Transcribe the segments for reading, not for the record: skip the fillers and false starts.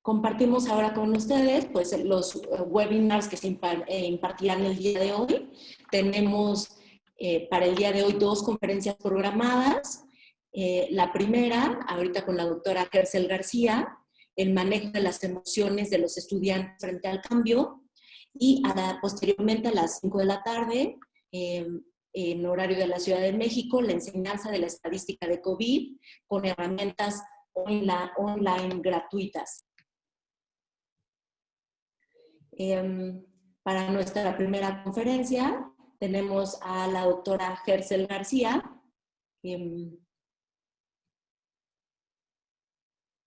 Compartimos ahora con ustedes pues, los webinars que se impartirán el día de hoy. Tenemos para el día de hoy 2 conferencias programadas. La primera, ahorita con la doctora Kersel García, el manejo de las emociones de los estudiantes frente al cambio, y posteriormente a las 5 de la tarde, en horario de la Ciudad de México, la enseñanza de la estadística de COVID con herramientas online gratuitas. Para nuestra primera conferencia tenemos a la doctora Kersel García.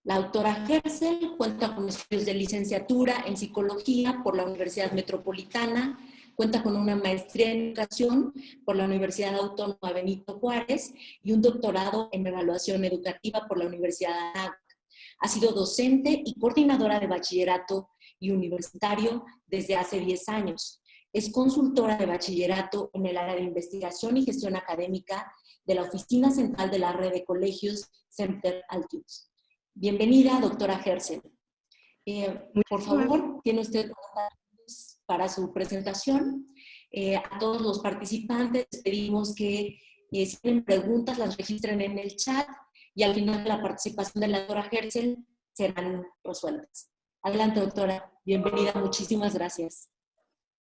La doctora Kersel cuenta con estudios de licenciatura en psicología por la Universidad Metropolitana, cuenta con una maestría en educación por la Universidad Autónoma Benito Juárez y un doctorado en evaluación educativa por la Universidad de Anáhuac. Ha sido docente y coordinadora de bachillerato y universitario desde hace 10 años. Es consultora de bachillerato en el área de investigación y gestión académica de la Oficina Central de la Red de Colegios Center Altius. Bienvenida, doctora Kersel. Por favor, tiene usted para su presentación. A todos los participantes pedimos que si tienen preguntas las registren en el chat y al final de la participación de la doctora Kersel serán resueltas. Adelante, doctora. Bienvenida. Muchísimas gracias.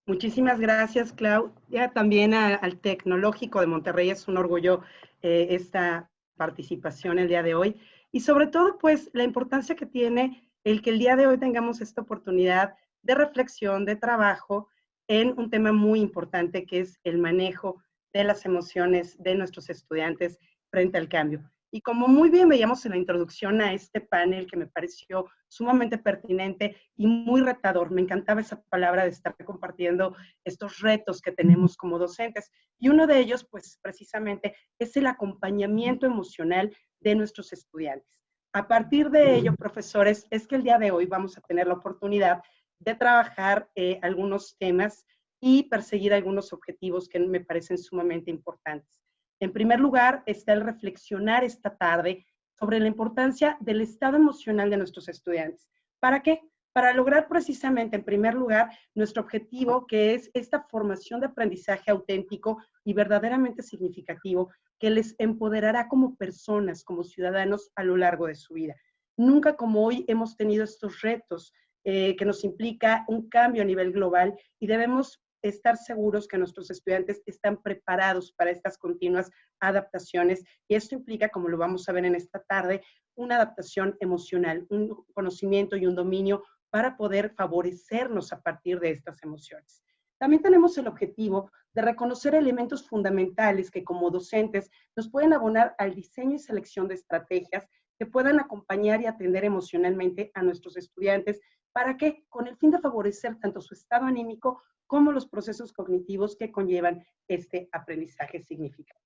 Muchísimas gracias, Claudia. También al Tecnológico de Monterrey es un orgullo esta participación el día de hoy. Y sobre todo, pues, la importancia que tiene el que el día de hoy tengamos esta oportunidad de reflexión, de trabajo en un tema muy importante que es el manejo de las emociones de nuestros estudiantes frente al cambio. Y como muy bien veíamos en la introducción a este panel que me pareció sumamente pertinente y muy retador, me encantaba esa palabra de estar compartiendo estos retos que tenemos como docentes. Y uno de ellos, pues precisamente, es el acompañamiento emocional de nuestros estudiantes. A partir de ello, profesores, es que el día de hoy vamos a tener la oportunidad de trabajar algunos temas y perseguir algunos objetivos que me parecen sumamente importantes. En primer lugar, está el reflexionar esta tarde sobre la importancia del estado emocional de nuestros estudiantes. ¿Para qué? Para lograr precisamente, en primer lugar, nuestro objetivo, que es esta formación de aprendizaje auténtico y verdaderamente significativo, que les empoderará como personas, como ciudadanos a lo largo de su vida. Nunca como hoy hemos tenido estos retos que nos implica un cambio a nivel global y debemos estar seguros que nuestros estudiantes están preparados para estas continuas adaptaciones y esto implica, como lo vamos a ver en esta tarde, una adaptación emocional, un conocimiento y un dominio para poder favorecernos a partir de estas emociones. También tenemos el objetivo de reconocer elementos fundamentales que como docentes nos pueden abonar al diseño y selección de estrategias que puedan acompañar y atender emocionalmente a nuestros estudiantes. ¿Para qué? Con el fin de favorecer tanto su estado anímico como los procesos cognitivos que conllevan este aprendizaje significativo.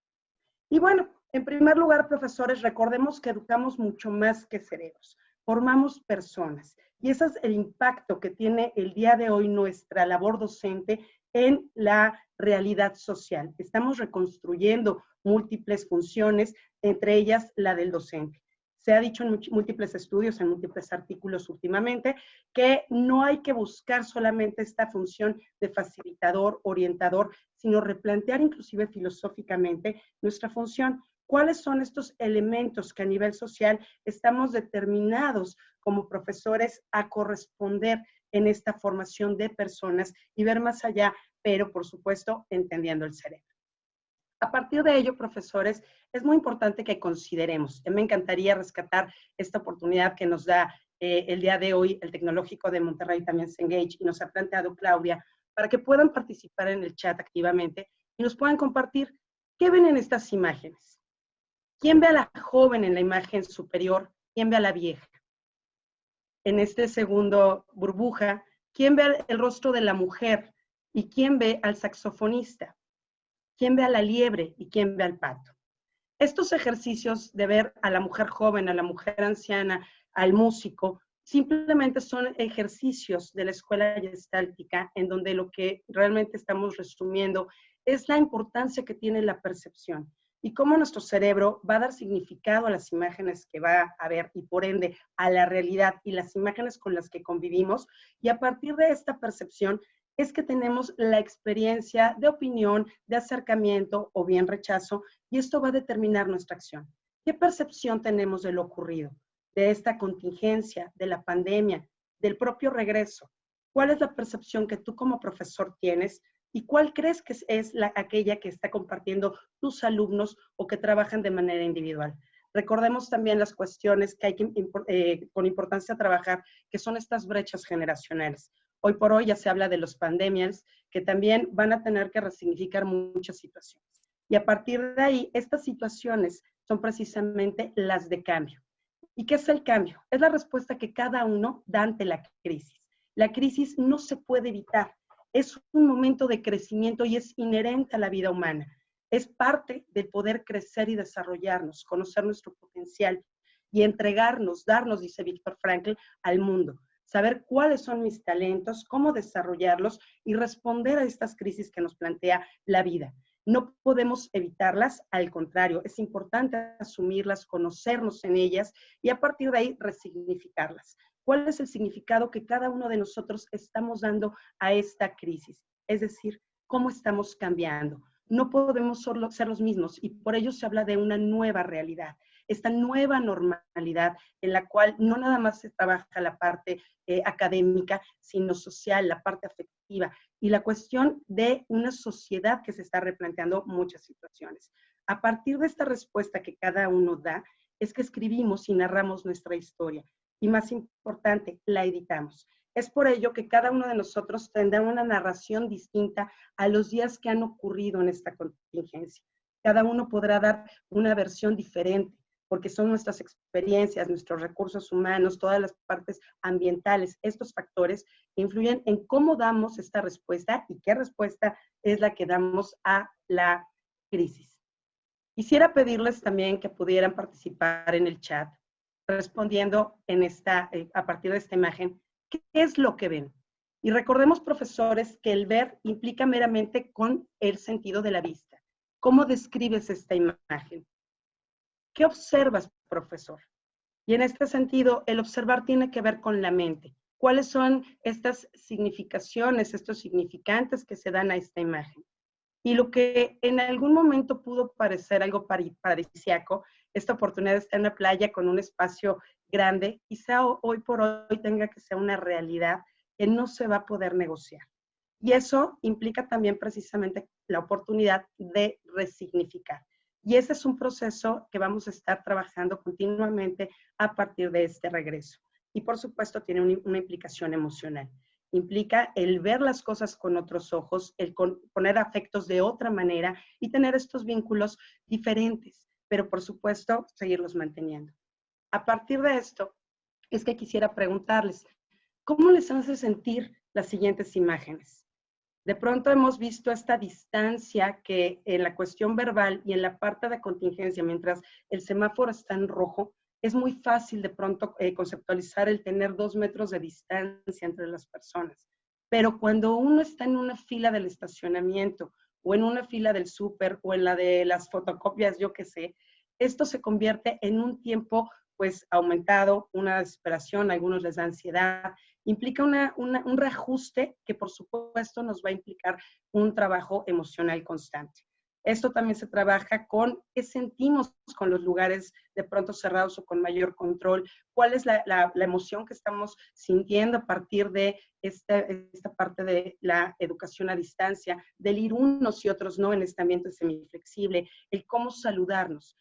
Y bueno, en primer lugar, profesores, recordemos que educamos mucho más que cerebros, formamos personas. Y ese es el impacto que tiene el día de hoy nuestra labor docente en la realidad social. Estamos reconstruyendo múltiples funciones, entre ellas la del docente. Se ha dicho en múltiples estudios, en múltiples artículos últimamente, que no hay que buscar solamente esta función de facilitador, orientador, sino replantear inclusive filosóficamente nuestra función. ¿Cuáles son estos elementos que a nivel social estamos determinados como profesores a corresponder en esta formación de personas y ver más allá, pero por supuesto entendiendo el cerebro? A partir de ello, profesores, es muy importante que consideremos, me encantaría rescatar esta oportunidad que nos da el día de hoy el Tecnológico de Monterrey, también Cengage, y nos ha planteado Claudia, para que puedan participar en el chat activamente y nos puedan compartir qué ven en estas imágenes. ¿Quién ve a la joven en la imagen superior? ¿Quién ve a la vieja? En este segundo burbuja, ¿quién ve el rostro de la mujer? ¿Y quién ve al saxofonista? ¿Quién ve a la liebre y quién ve al pato? Estos ejercicios de ver a la mujer joven, a la mujer anciana, al músico, simplemente son ejercicios de la escuela gestáltica en donde lo que realmente estamos resumiendo es la importancia que tiene la percepción. y cómo nuestro cerebro va a dar significado a las imágenes que va a ver y por ende a la realidad y las imágenes con las que convivimos. Y a partir de esta percepción es que tenemos la experiencia de opinión, de acercamiento o bien rechazo, y esto va a determinar nuestra acción. ¿Qué percepción tenemos de lo ocurrido, de esta contingencia, de la pandemia, del propio regreso? ¿Cuál es la percepción que tú como profesor tienes? ¿Y cuál crees que es aquella que está compartiendo tus alumnos o que trabajan de manera individual? Recordemos también las cuestiones que hay que con importancia trabajar, que son estas brechas generacionales. Hoy por hoy ya se habla de los pandemias, que también van a tener que resignificar muchas situaciones. Y a partir de ahí, estas situaciones son precisamente las de cambio. ¿Y qué es el cambio? Es la respuesta que cada uno da ante la crisis. La crisis no se puede evitar. Es un momento de crecimiento y es inherente a la vida humana. Es parte del poder crecer y desarrollarnos, conocer nuestro potencial y entregarnos, darnos, dice Víctor Frankl, al mundo. Saber cuáles son mis talentos, cómo desarrollarlos y responder a estas crisis que nos plantea la vida. No podemos evitarlas, al contrario, es importante asumirlas, conocernos en ellas y a partir de ahí resignificarlas. ¿Cuál es el significado que cada uno de nosotros estamos dando a esta crisis? Es decir, ¿cómo estamos cambiando? No podemos solo ser los mismos y por ello se habla de una nueva realidad, esta nueva normalidad en la cual no nada más se trabaja la parte académica, sino social, la parte afectiva y la cuestión de una sociedad que se está replanteando muchas situaciones. A partir de esta respuesta que cada uno da, es que escribimos y narramos nuestra historia y más importante, la editamos. Es por ello que cada uno de nosotros tendrá una narración distinta a los días que han ocurrido en esta contingencia. Cada uno podrá dar una versión diferente, porque son nuestras experiencias, nuestros recursos humanos, todas las partes ambientales, estos factores que influyen en cómo damos esta respuesta y qué respuesta es la que damos a la crisis. Quisiera pedirles también que pudieran participar en el chat, respondiendo a partir de esta imagen, ¿qué es lo que ven? Y recordemos, profesores, que el ver implica meramente con el sentido de la vista. ¿Cómo describes esta imagen? ¿Qué observas, profesor? Y en este sentido, el observar tiene que ver con la mente. ¿Cuáles son estas significaciones, estos significantes que se dan a esta imagen? Y lo que en algún momento pudo parecer algo paradisíaco, esta oportunidad de estar en la playa con un espacio grande, quizá hoy por hoy tenga que ser una realidad que no se va a poder negociar. Y eso implica también precisamente la oportunidad de resignificar. Y ese es un proceso que vamos a estar trabajando continuamente a partir de este regreso. Y por supuesto tiene una implicación emocional. Implica el ver las cosas con otros ojos, el poner afectos de otra manera y tener estos vínculos diferentes, pero por supuesto seguirlos manteniendo. A partir de esto, es que quisiera preguntarles, ¿cómo les hace sentir las siguientes imágenes? De pronto hemos visto esta distancia que en la cuestión verbal y en la parte de contingencia, mientras el semáforo está en rojo, es muy fácil de pronto conceptualizar el tener 2 metros de distancia entre las personas. Pero cuando uno está en una fila del estacionamiento o en una fila del súper o en la de las fotocopias, yo qué sé, esto se convierte en un tiempo pues aumentado, una desesperación, a algunos les da ansiedad, implica un reajuste que por supuesto nos va a implicar un trabajo emocional constante. Esto también se trabaja con qué sentimos con los lugares de pronto cerrados o con mayor control, cuál es la emoción que estamos sintiendo a partir de esta parte de la educación a distancia, del ir unos y otros no en este ambiente semiflexible, el cómo saludarnos.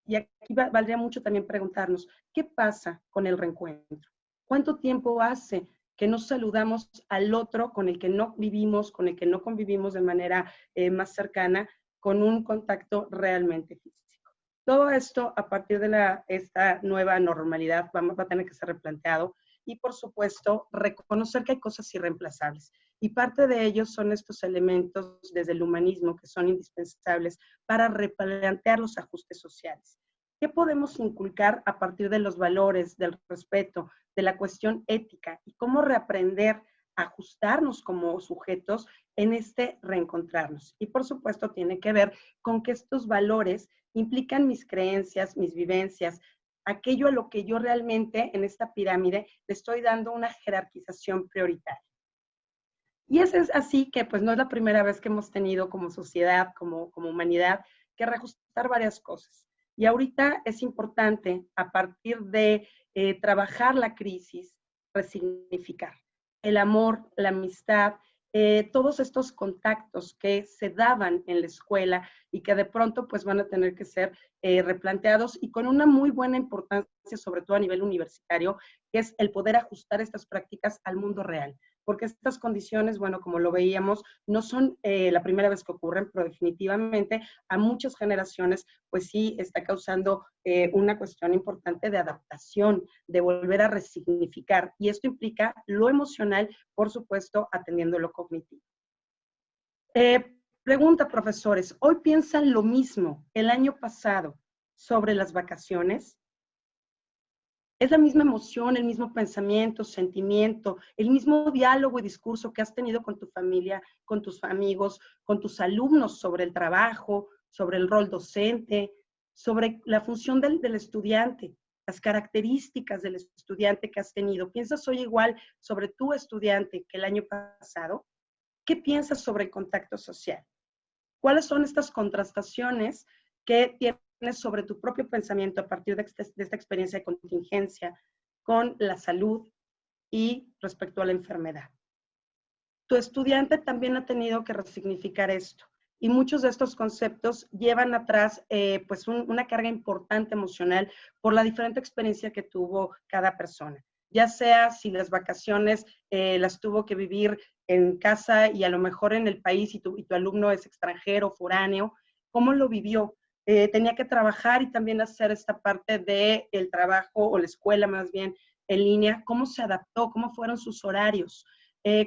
Y aquí valdría mucho también preguntarnos, ¿qué pasa con el reencuentro? ¿Cuánto tiempo hace que no saludamos al otro con el que no vivimos, con el que no convivimos de manera más cercana, con un contacto realmente físico? Todo esto a partir de esta nueva normalidad va a tener que ser replanteado y por supuesto reconocer que hay cosas irreemplazables. Y parte de ellos son estos elementos desde el humanismo que son indispensables para replantear los ajustes sociales. ¿Qué podemos inculcar a partir de los valores, del respeto, de la cuestión ética y cómo reaprender ajustarnos como sujetos en este reencontrarnos. Y por supuesto tiene que ver con que estos valores implican mis creencias, mis vivencias, aquello a lo que yo realmente en esta pirámide le estoy dando una jerarquización prioritaria. Y es así que pues no es la primera vez que hemos tenido como sociedad, como humanidad, que reajustar varias cosas. Y ahorita es importante, a partir de trabajar la crisis, resignificar el amor, la amistad, todos estos contactos que se daban en la escuela y que de pronto pues van a tener que ser replanteados y con una muy buena importancia, sobre todo a nivel universitario, que es el poder ajustar estas prácticas al mundo real. Porque estas condiciones, bueno, como lo veíamos, no son la primera vez que ocurren, pero definitivamente a muchas generaciones, pues sí está causando una cuestión importante de adaptación, de volver a resignificar. Y esto implica lo emocional, por supuesto, atendiendo lo cognitivo. Pregunta, profesores, ¿hoy piensan lo mismo el año pasado sobre las vacaciones? Es la misma emoción, el mismo pensamiento, sentimiento, el mismo diálogo y discurso que has tenido con tu familia, con tus amigos, con tus alumnos sobre el trabajo, sobre el rol docente, sobre la función del estudiante, las características del estudiante que has tenido. ¿Piensas hoy igual sobre tu estudiante que el año pasado? ¿Qué piensas sobre el contacto social? ¿Cuáles son estas contrastaciones que tienes sobre tu propio pensamiento a partir de esta experiencia de contingencia con la salud y respecto a la enfermedad? Tu estudiante también ha tenido que resignificar esto y muchos de estos conceptos llevan atrás pues una carga importante emocional por la diferente experiencia que tuvo cada persona. Ya sea si las vacaciones las tuvo que vivir en casa y a lo mejor en el país y tu alumno es extranjero, foráneo, ¿cómo lo vivió? Tenía que trabajar y también hacer esta parte del trabajo o la escuela más bien en línea. ¿Cómo se adaptó? ¿Cómo fueron sus horarios?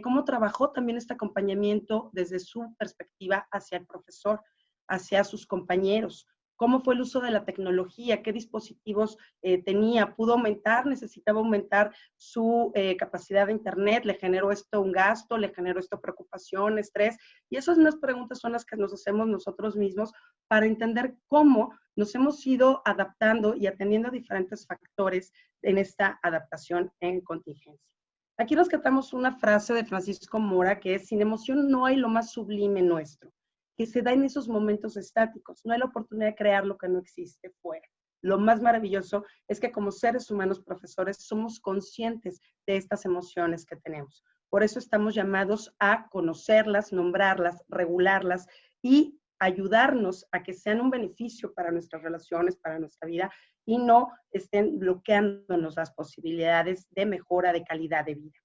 Cómo trabajó también este acompañamiento desde su perspectiva hacia el profesor, hacia sus compañeros, cómo fue el uso de la tecnología, qué dispositivos tenía, pudo aumentar, necesitaba aumentar su capacidad de internet, le generó esto un gasto, le generó esto preocupación, estrés, y esas unas preguntas son las que nos hacemos nosotros mismos para entender cómo nos hemos ido adaptando y atendiendo a diferentes factores en esta adaptación en contingencia. Aquí rescatamos una frase de Francisco Mora que es: sin emoción no hay lo más sublime nuestro, que se da en esos momentos estáticos. No hay la oportunidad de crear lo que no existe fuera. Lo más maravilloso es que como seres humanos, profesores, somos conscientes de estas emociones que tenemos. Por eso estamos llamados a conocerlas, nombrarlas, regularlas y ayudarnos a que sean un beneficio para nuestras relaciones, para nuestra vida, y no estén bloqueándonos las posibilidades de mejora de calidad de vida.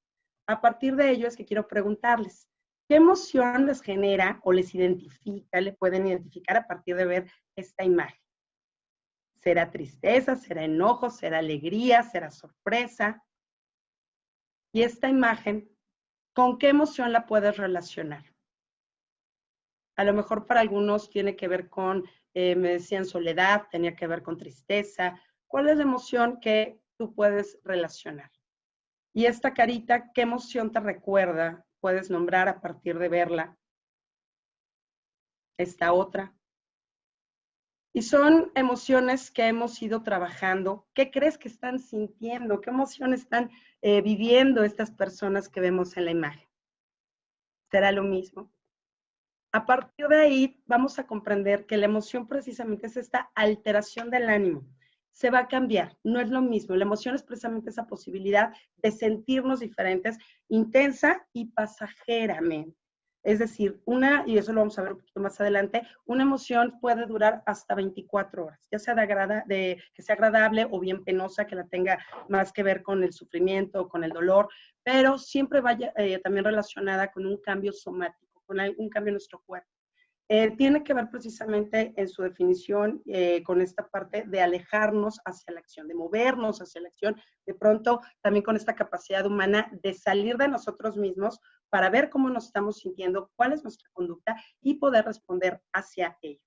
A partir de ello es que quiero preguntarles, ¿qué emoción les genera o les identifica, le pueden identificar a partir de ver esta imagen? ¿Será tristeza, será enojo, será alegría, será sorpresa? Y esta imagen, ¿con qué emoción la puedes relacionar? A lo mejor para algunos tiene que ver con, me decían soledad, tenía que ver con tristeza. ¿Cuál es la emoción que tú puedes relacionar? Y esta carita, ¿qué emoción te recuerda? Puedes nombrar a partir de verla. Esta otra. Y son emociones que hemos ido trabajando. ¿Qué crees que están sintiendo? ¿Qué emoción están viviendo estas personas que vemos en la imagen? ¿Será lo mismo? A partir de ahí vamos a comprender que la emoción precisamente es esta alteración del ánimo. Se va a cambiar, no es lo mismo. La emoción es precisamente esa posibilidad de sentirnos diferentes, intensa y pasajeramente. Es decir, y eso lo vamos a ver un poquito más adelante, una emoción puede durar hasta 24 horas, ya sea que sea agradable o bien penosa, que la tenga más que ver con el sufrimiento o con el dolor, pero siempre vaya también relacionada con un cambio somático, con un cambio en nuestro cuerpo. Tiene que ver precisamente en su definición con esta parte de alejarnos hacia la acción, de movernos hacia la acción, de pronto también con esta capacidad humana de salir de nosotros mismos para ver cómo nos estamos sintiendo, cuál es nuestra conducta y poder responder hacia ello.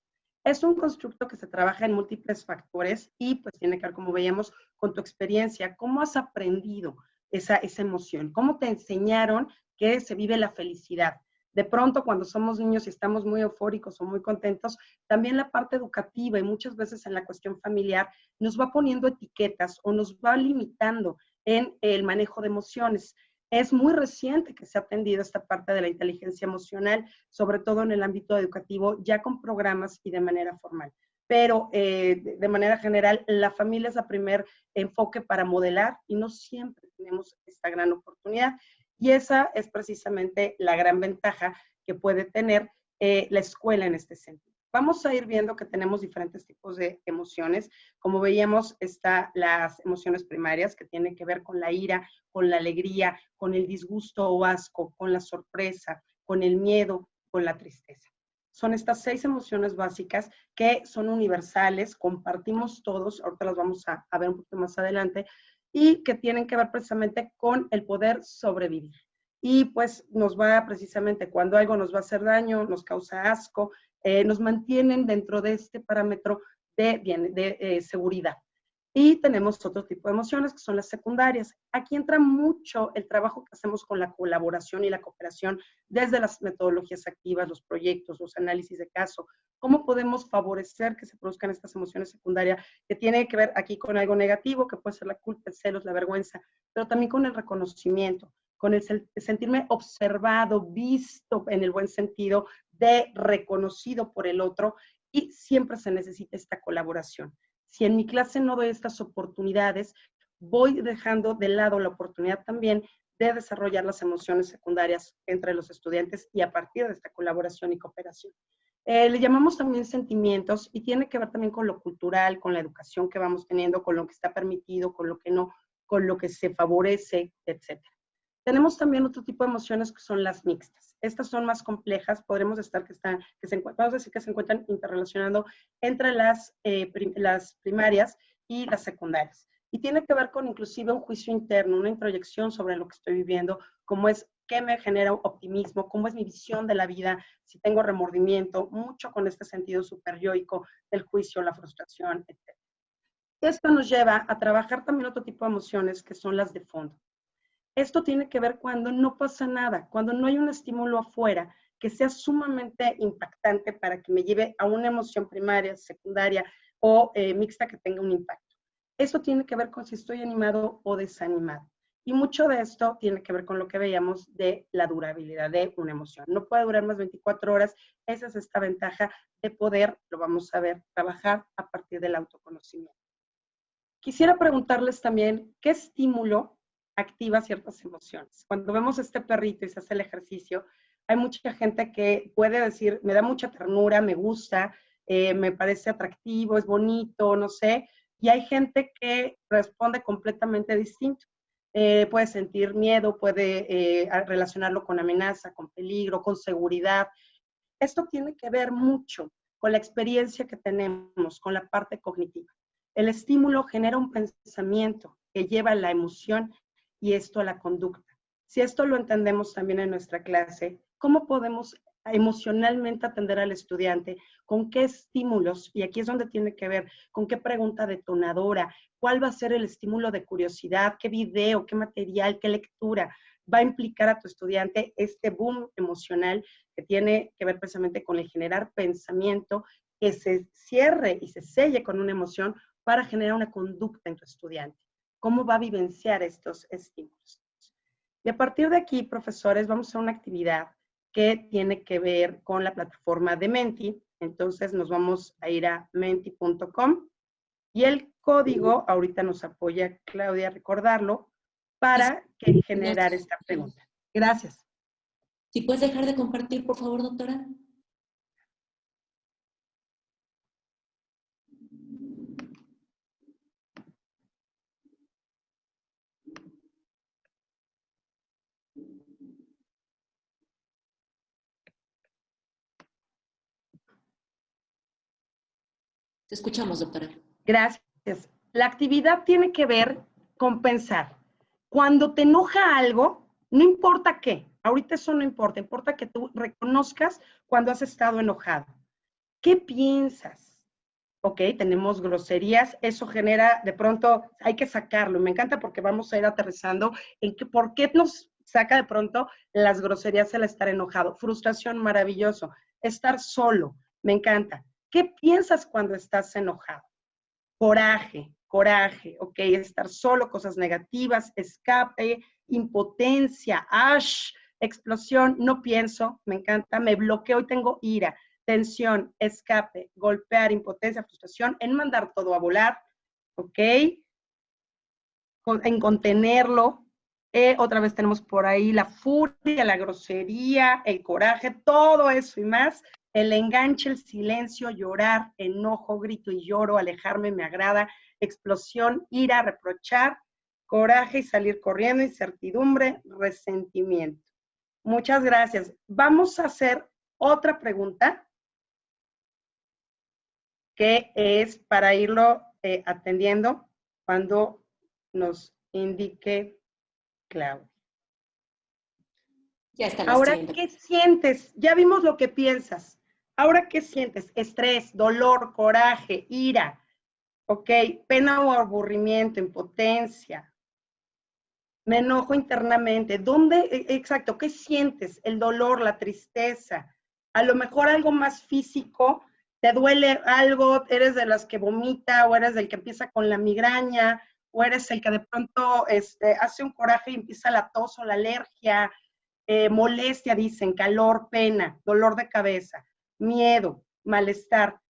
Es un constructo que se trabaja en múltiples factores y pues tiene que ver, como veíamos, con tu experiencia, cómo has aprendido esa emoción? ¿Cómo te enseñaron que se vive la felicidad? De pronto, cuando somos niños y estamos muy eufóricos o muy contentos, también la parte educativa y muchas veces en la cuestión familiar nos va poniendo etiquetas o nos va limitando en el manejo de emociones. Es muy reciente que se ha atendido esta parte de la inteligencia emocional, sobre todo en el ámbito educativo, ya con programas y de manera formal. Pero de manera general, la familia es el primer enfoque para modelar y no siempre tenemos esta gran oportunidad. Y esa es precisamente la gran ventaja que puede tener la escuela en este sentido. Vamos a ir viendo que tenemos diferentes tipos de emociones. Como veíamos, están las emociones primarias que tienen que ver con la ira, con la alegría, con el disgusto o asco, con la sorpresa, con el miedo, con la tristeza. Son estas 6 emociones básicas que son universales, compartimos todos, ahorita las vamos a ver un poquito más adelante, y que tienen que ver precisamente con el poder sobrevivir. Y pues nos va precisamente cuando algo nos va a hacer daño, nos causa asco, nos mantienen dentro de este parámetro de seguridad. Y tenemos otro tipo de emociones que son las secundarias. Aquí entra mucho el trabajo que hacemos con la colaboración y la cooperación desde las metodologías activas, los proyectos, los análisis de caso. ¿Cómo podemos favorecer que se produzcan estas emociones secundarias que tiene que ver aquí con algo negativo, que puede ser la culpa, el celos, la vergüenza, pero también con el reconocimiento, con el sentirme observado, visto en el buen sentido, de reconocido por el otro, y siempre se necesita esta colaboración. Si en mi clase no doy estas oportunidades, voy dejando de lado la oportunidad también de desarrollar las emociones secundarias entre los estudiantes y a partir de esta colaboración y cooperación. Le llamamos también sentimientos y tiene que ver también con lo cultural, con la educación que vamos teniendo, con lo que está permitido, con lo que no, con lo que se favorece, etc. Tenemos también otro tipo de emociones que son las mixtas. Estas son más complejas, podremos estar vamos a decir que se encuentran interrelacionando entre las primarias y las secundarias. Y tiene que ver con inclusive un juicio interno, una introyección sobre lo que estoy viviendo, cómo es, qué me genera optimismo, cómo es mi visión de la vida, si tengo remordimiento, mucho con este sentido superyoico del juicio, la frustración, etc. Esto nos lleva a trabajar también otro tipo de emociones que son las de fondo. Esto tiene que ver cuando no pasa nada, cuando no hay un estímulo afuera que sea sumamente impactante para que me lleve a una emoción primaria, secundaria o mixta que tenga un impacto. Esto tiene que ver con si estoy animado o desanimado. Y mucho de esto tiene que ver con lo que veíamos de la durabilidad de una emoción. No puede durar más 24 horas. Esa es esta ventaja de poder, lo vamos a ver, trabajar a partir del autoconocimiento. Quisiera preguntarles también, ¿qué estímulo activa ciertas emociones? Cuando vemos este perrito y se hace el ejercicio, hay mucha gente que puede decir, me da mucha ternura, me gusta, me parece atractivo, es bonito, no sé, y hay gente que responde completamente distinto. Puede sentir miedo, puede relacionarlo con amenaza, con peligro, con seguridad. Esto tiene que ver mucho con la experiencia que tenemos, con la parte cognitiva. El estímulo genera un pensamiento que lleva a la emoción y esto a la conducta. Si esto lo entendemos también en nuestra clase, ¿cómo podemos emocionalmente atender al estudiante? ¿Con qué estímulos? Y aquí es donde tiene que ver, ¿con qué pregunta detonadora? ¿Cuál va a ser el estímulo de curiosidad? ¿Qué video? ¿Qué material? ¿Qué lectura? Va a implicar a tu estudiante este boom emocional que tiene que ver precisamente con el generar pensamiento que se cierre y se selle con una emoción para generar una conducta en tu estudiante. ¿Cómo va a vivenciar estos estímulos? Y a partir de aquí, profesores, vamos a hacer una actividad que tiene que ver con la plataforma de Menti. Entonces nos vamos a ir a menti.com y el código, ahorita nos apoya Claudia a recordarlo, para generar esta pregunta. Gracias. Si puedes dejar de compartir, por favor, doctora. Te escuchamos, doctora. Gracias. La actividad tiene que ver con pensar. Cuando te enoja algo, no importa qué, ahorita eso no importa, importa que tú reconozcas cuando has estado enojado. ¿Qué piensas? Ok, tenemos groserías, eso genera, de pronto, hay que sacarlo. Me encanta porque vamos a ir aterrizando en que por qué nos saca de pronto las groserías el estar enojado. Frustración, maravilloso. Estar solo, me encanta. ¿Qué piensas cuando estás enojado? Coraje, coraje, ok, estar solo, cosas negativas, escape, impotencia, explosión, no pienso, me encanta, me bloqueo y tengo ira, tensión, escape, golpear, impotencia, frustración, en mandar todo a volar, ok, en contenerlo. Otra vez tenemos por ahí la furia, la grosería, el coraje, todo eso y más. El enganche, el silencio, llorar, enojo, grito y lloro, alejarme me agrada, explosión, ira, reprochar, coraje y salir corriendo, incertidumbre, resentimiento. Muchas gracias. Vamos a hacer otra pregunta que es para irlo atendiendo cuando nos indique Claudia. Ya está la Ahora, siguiente. ¿qué sientes? Ya vimos lo que piensas. Ahora, ¿qué sientes? Estrés, dolor, coraje, ira, ¿ok? Pena o aburrimiento, impotencia. Me enojo internamente. ¿Dónde? Exacto, ¿qué sientes? El dolor, la tristeza. A lo mejor algo más físico, te duele algo, eres de las que vomita o eres del que empieza con la migraña o eres el que de pronto hace un coraje y empieza la tos o la alergia, molestia, dicen, calor, pena, dolor de cabeza, miedo, malestar.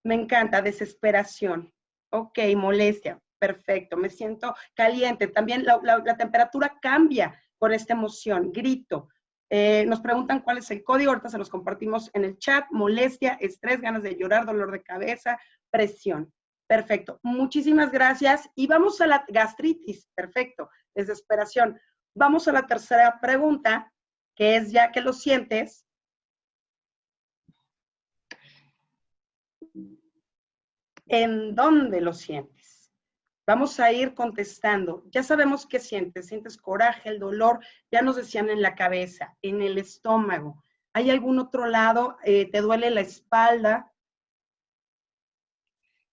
Me encanta, desesperación. Ok, molestia, perfecto. Me siento caliente. También la temperatura cambia con esta emoción. Grito. Nos preguntan cuál es el código. Ahorita se los compartimos en el chat. Molestia, estrés, ganas de llorar, dolor de cabeza, presión. Perfecto. Muchísimas gracias. Y vamos a la gastritis. Perfecto. Desesperación. Vamos a la tercera pregunta, que es ya que lo sientes. ¿En dónde lo sientes? Vamos a ir contestando. Ya sabemos qué sientes. Sientes coraje, el dolor. Ya nos decían en la cabeza, en el estómago. ¿Hay algún otro lado? ¿Te duele la espalda?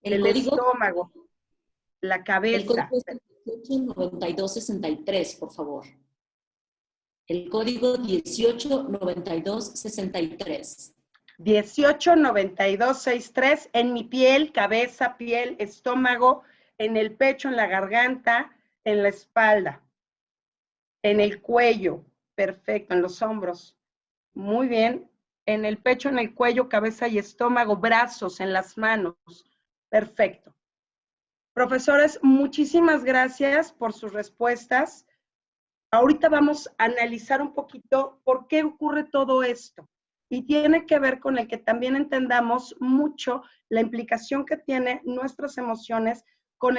El El código, estómago, la el código cabeza. es 189263, por favor. El código 189263. 189263 en mi piel, cabeza, piel, estómago, en el pecho, en la garganta, en la espalda, en el cuello. Perfecto, en los hombros. Muy bien. En el pecho, en el cuello, cabeza y estómago, brazos, en las manos. Perfecto. Profesores, muchísimas gracias por sus respuestas. Ahorita vamos a analizar un poquito por qué ocurre todo esto. Y tiene que ver con el que también entendamos mucho la implicación que tienen nuestras emociones con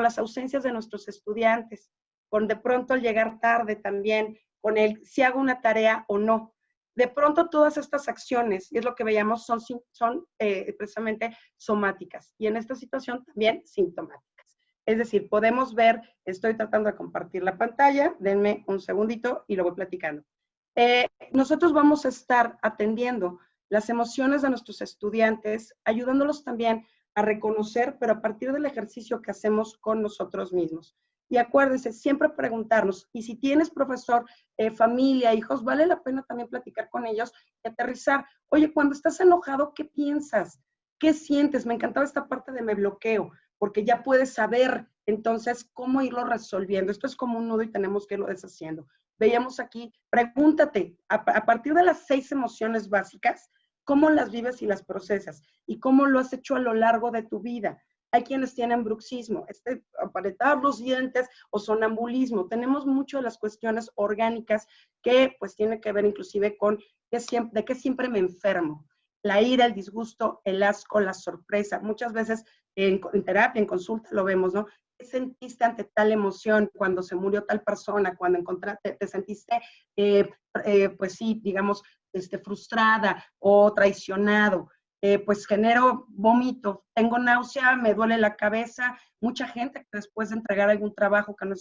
las ausencias de nuestros estudiantes, con de pronto el llegar tarde también, con el si hago una tarea o no. De pronto todas estas acciones, y es lo que veíamos, son precisamente somáticas. Y en esta situación también sintomáticas. Es decir, podemos ver, estoy tratando de compartir la pantalla, denme un segundito y lo voy platicando. Nosotros vamos a estar atendiendo las emociones de nuestros estudiantes, ayudándolos también a reconocer, pero a partir del ejercicio que hacemos con nosotros mismos. Y acuérdense, siempre preguntarnos, y si tienes profesor, familia, hijos, vale la pena también platicar con ellos y aterrizar. Oye, cuando estás enojado, ¿qué piensas? ¿Qué sientes? Me encantaba esta parte de me bloqueo, porque ya puedes saber entonces cómo irlo resolviendo. Esto es como un nudo y tenemos que irlo deshaciendo. Veíamos aquí, pregúntate, a partir de las 6 emociones básicas, ¿cómo las vives y las procesas? ¿Y cómo lo has hecho a lo largo de tu vida? Hay quienes tienen bruxismo, apretar los dientes o sonambulismo. Tenemos mucho de las cuestiones orgánicas que pues tiene que ver inclusive con de qué siempre me enfermo. La ira, el disgusto, el asco, la sorpresa. Muchas veces en terapia, en consulta lo vemos, ¿no? ¿Qué sentiste ante tal emoción cuando se murió tal persona, cuando te sentiste, pues sí, digamos, frustrada o traicionado? Pues genero vómito, tengo náusea, me duele la cabeza. Mucha gente que después de entregar algún trabajo que no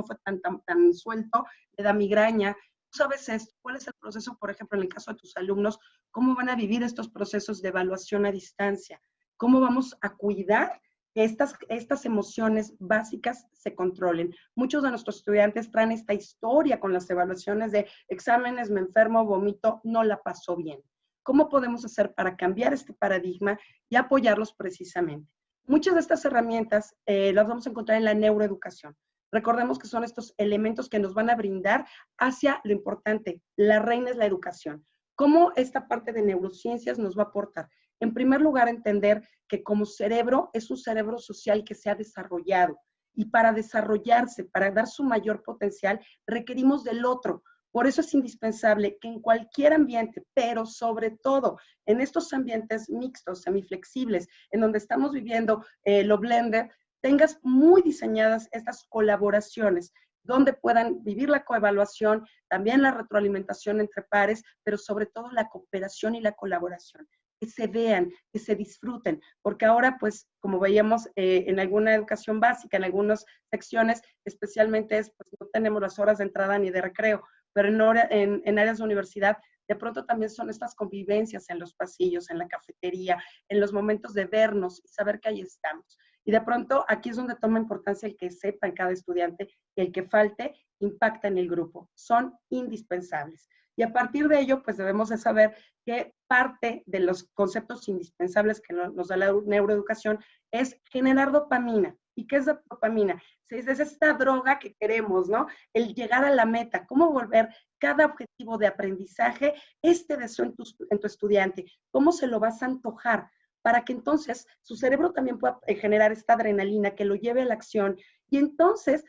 fue tan suelto, le da migraña. ¿Tú sabes esto? ¿Cuál es el proceso, por ejemplo, en el caso de tus alumnos? ¿Cómo van a vivir estos procesos de evaluación a distancia? ¿Cómo vamos a cuidar que estas emociones básicas se controlen? Muchos de nuestros estudiantes traen esta historia con las evaluaciones de exámenes, me enfermo, vomito, no la pasó bien. ¿Cómo podemos hacer para cambiar este paradigma y apoyarlos precisamente? Muchas de estas herramientas las vamos a encontrar en la neuroeducación. Recordemos que son estos elementos que nos van a brindar hacia lo importante. La reina es la educación. ¿Cómo esta parte de neurociencias nos va a aportar? En primer lugar, entender que como cerebro es un cerebro social que se ha desarrollado y para desarrollarse, para dar su mayor potencial, requerimos del otro. Por eso es indispensable que en cualquier ambiente, pero sobre todo en estos ambientes mixtos, semiflexibles, en donde estamos viviendo lo blended, tengas muy diseñadas estas colaboraciones donde puedan vivir la coevaluación, también la retroalimentación entre pares, pero sobre todo la cooperación y la colaboración. Que se vean, que se disfruten, porque ahora, pues, como veíamos en alguna educación básica, en algunas secciones, especialmente pues, no tenemos las horas de entrada ni de recreo, pero en áreas de universidad, de pronto también son estas convivencias en los pasillos, en la cafetería, en los momentos de vernos y saber que ahí estamos. Y de pronto aquí es donde toma importancia el que sepa en cada estudiante que el que falte impacta en el grupo. Son indispensables. Y a partir de ello, pues debemos de saber que parte de los conceptos indispensables que nos da la neuroeducación es generar dopamina. ¿Y qué es la dopamina? Es esta droga que queremos, ¿no? El llegar a la meta, cómo volver cada objetivo de aprendizaje deseo en tu estudiante, cómo se lo vas a antojar para que entonces su cerebro también pueda generar esta adrenalina que lo lleve a la acción y entonces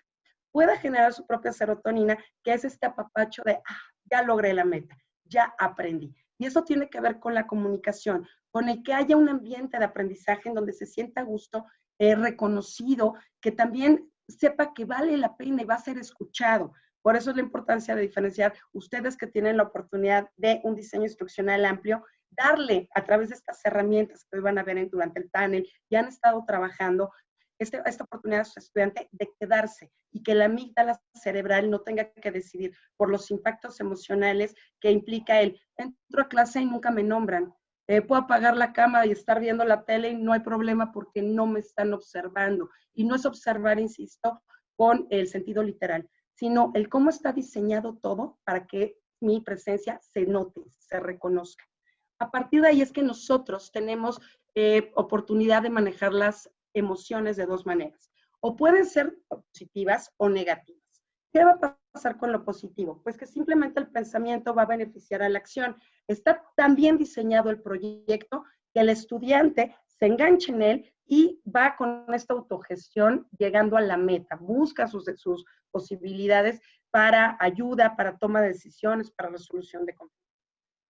pueda generar su propia serotonina, que es este apapacho de, ya logré la meta, ya aprendí. Y eso tiene que ver con la comunicación, con el que haya un ambiente de aprendizaje en donde se sienta a gusto, reconocido, que también sepa que vale la pena y va a ser escuchado. Por eso es la importancia de diferenciar ustedes que tienen la oportunidad de un diseño instruccional amplio, darle a través de estas herramientas que hoy van a ver durante el panel y han estado trabajando, esta oportunidad a su estudiante de quedarse y que la amígdala cerebral no tenga que decidir por los impactos emocionales que implica entro a clase y nunca me nombran. Puedo apagar la cámara y estar viendo la tele y no hay problema porque no me están observando. Y no es observar, insisto, con el sentido literal, sino el cómo está diseñado todo para que mi presencia se note, se reconozca. A partir de ahí es que nosotros tenemos oportunidad de manejar las emociones de dos maneras. O pueden ser positivas o negativas. ¿Qué va a pasar con lo positivo? Pues que simplemente el pensamiento va a beneficiar a la acción. Está tan bien diseñado el proyecto que el estudiante se engancha en él y va con esta autogestión llegando a la meta. Busca sus posibilidades para ayuda, para toma de decisiones, para resolución de conflictos.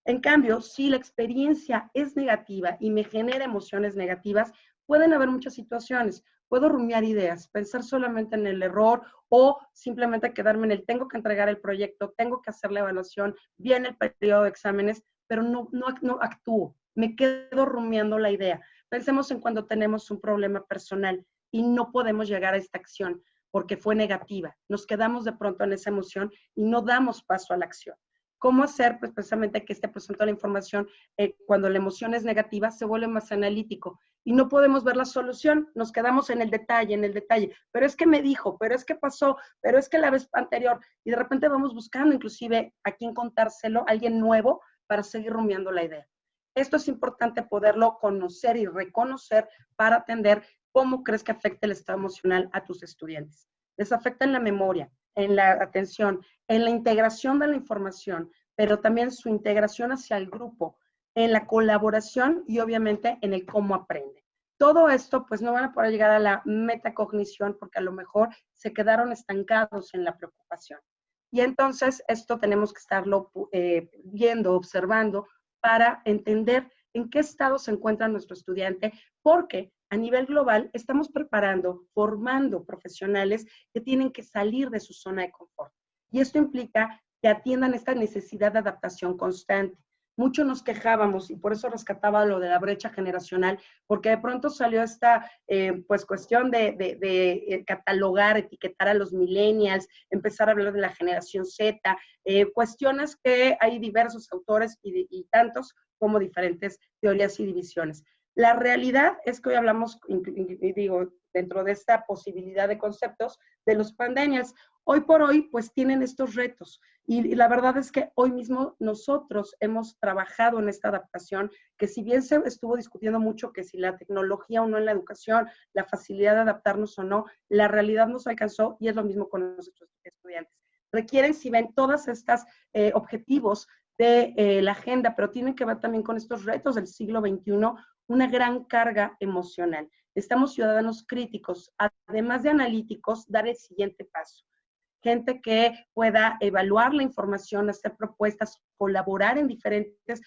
En cambio, si la experiencia es negativa y me genera emociones negativas, pueden haber muchas situaciones. Puedo rumiar ideas, pensar solamente en el error o simplemente quedarme en el tengo que entregar el proyecto, tengo que hacer la evaluación, viene el periodo de exámenes, pero no actúo, me quedo rumiando la idea. Pensemos en cuando tenemos un problema personal y no podemos llegar a esta acción porque fue negativa. Nos quedamos de pronto en esa emoción y no damos paso a la acción. ¿Cómo hacer? Pues precisamente que esté presente la información cuando la emoción es negativa, se vuelve más analítico y no podemos ver la solución, nos quedamos en el detalle, pero es que me dijo, pero es que pasó, pero es que la vez anterior, y de repente vamos buscando inclusive a quién contárselo, a alguien nuevo, para seguir rumiando la idea. Esto es importante poderlo conocer y reconocer para atender cómo crees que afecta el estado emocional a tus estudiantes. Les afecta en la memoria, en la atención, en la integración de la información, pero también su integración hacia el grupo, en la colaboración y obviamente en el cómo aprende. Todo esto, pues no van a poder llegar a la metacognición porque a lo mejor se quedaron estancados en la preocupación. Y entonces esto tenemos que estarlo viendo, observando para entender en qué estado se encuentra nuestro estudiante, porque a nivel global estamos preparando, formando profesionales que tienen que salir de su zona de confort. Y esto implica que atiendan esta necesidad de adaptación constante. Mucho nos quejábamos y por eso rescataba lo de la brecha generacional, porque de pronto salió esta pues cuestión de catalogar, etiquetar a los millennials, empezar a hablar de la generación Z, cuestiones que hay diversos autores y tantos como diferentes teorías y divisiones. La realidad es que hoy hablamos, digo, dentro de esta posibilidad de conceptos de los pandemias. Hoy por hoy, pues tienen estos retos. Y la verdad es que hoy mismo nosotros hemos trabajado en esta adaptación, que si bien se estuvo discutiendo mucho que si la tecnología o no en la educación, la facilidad de adaptarnos o no, la realidad nos alcanzó y es lo mismo con nuestros estudiantes. Requieren, si ven, todas estas objetivos de la agenda, pero tienen que ver también con estos retos del siglo XXI, una gran carga emocional. Estamos ciudadanos críticos, además de analíticos, dar el siguiente paso. Gente que pueda evaluar la información, hacer propuestas, colaborar en diferentes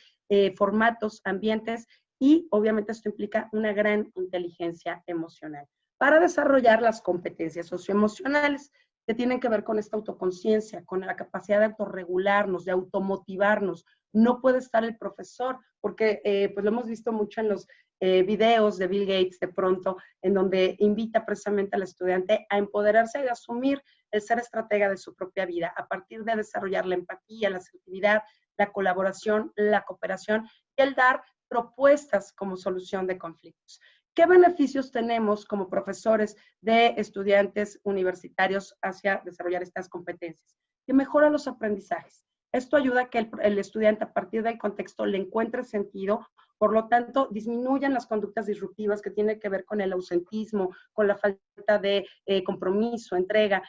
formatos, ambientes, y obviamente esto implica una gran inteligencia emocional para desarrollar las competencias socioemocionales que tienen que ver con esta autoconciencia, con la capacidad de autorregularnos, de automotivarnos. No puede estar el profesor, porque pues lo hemos visto mucho en los videos de Bill Gates de pronto, en donde invita precisamente al estudiante a empoderarse y a asumir el ser estratega de su propia vida, a partir de desarrollar la empatía, la asertividad, la colaboración, la cooperación y el dar propuestas como solución de conflictos. ¿Qué beneficios tenemos como profesores de estudiantes universitarios hacia desarrollar estas competencias? Que mejora los aprendizajes. Esto ayuda a que el estudiante a partir del contexto le encuentre sentido, por lo tanto disminuyan las conductas disruptivas que tienen que ver con el ausentismo, con la falta de compromiso, entrega.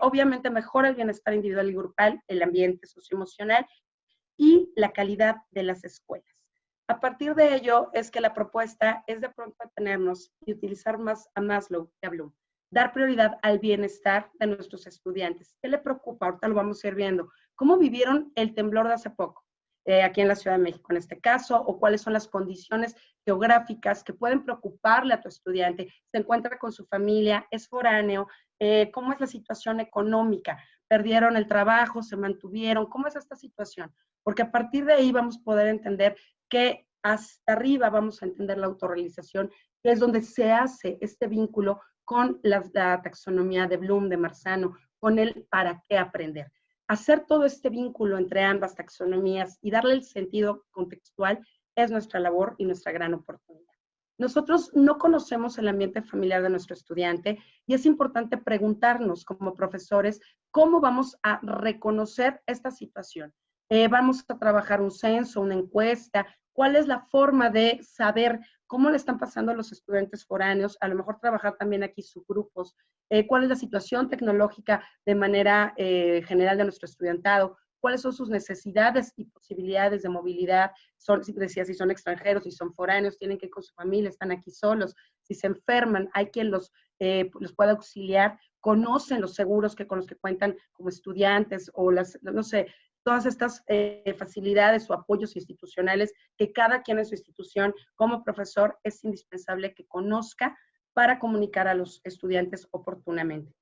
Obviamente mejora el bienestar individual y grupal, el ambiente socioemocional y la calidad de las escuelas. A partir de ello es que la propuesta es de pronto detenernos y utilizar más a Maslow y a Bloom. Dar prioridad al bienestar de nuestros estudiantes. ¿Qué le preocupa? Ahorita lo vamos a ir viendo. ¿Cómo vivieron el temblor de hace poco? Aquí en la Ciudad de México en este caso, o cuáles son las condiciones geográficas que pueden preocuparle a tu estudiante. Se encuentra con su familia, es foráneo, cómo es la situación económica, perdieron el trabajo, se mantuvieron, ¿cómo es esta situación? Porque a partir de ahí vamos a poder entender que hasta arriba vamos a entender la autorrealización, que es donde se hace este vínculo con la taxonomía de Bloom, de Marzano, con el para qué aprender. Hacer todo este vínculo entre ambas taxonomías y darle el sentido contextual es nuestra labor y nuestra gran oportunidad. Nosotros no conocemos el ambiente familiar de nuestro estudiante y es importante preguntarnos como profesores cómo vamos a reconocer esta situación. Vamos a trabajar un censo, una encuesta, cuál es la forma de saber cómo le están pasando a los estudiantes foráneos, a lo mejor trabajar también aquí subgrupos, cuál es la situación tecnológica de manera general de nuestro estudiantado, cuáles son sus necesidades y posibilidades de movilidad, decía, si son extranjeros, si son foráneos, tienen que ir con su familia, están aquí solos, si se enferman, hay quien los pueda auxiliar, conocen los seguros con los que cuentan como estudiantes o no sé, todas estas facilidades o apoyos institucionales que cada quien en su institución como profesor es indispensable que conozca para comunicar a los estudiantes oportunamente.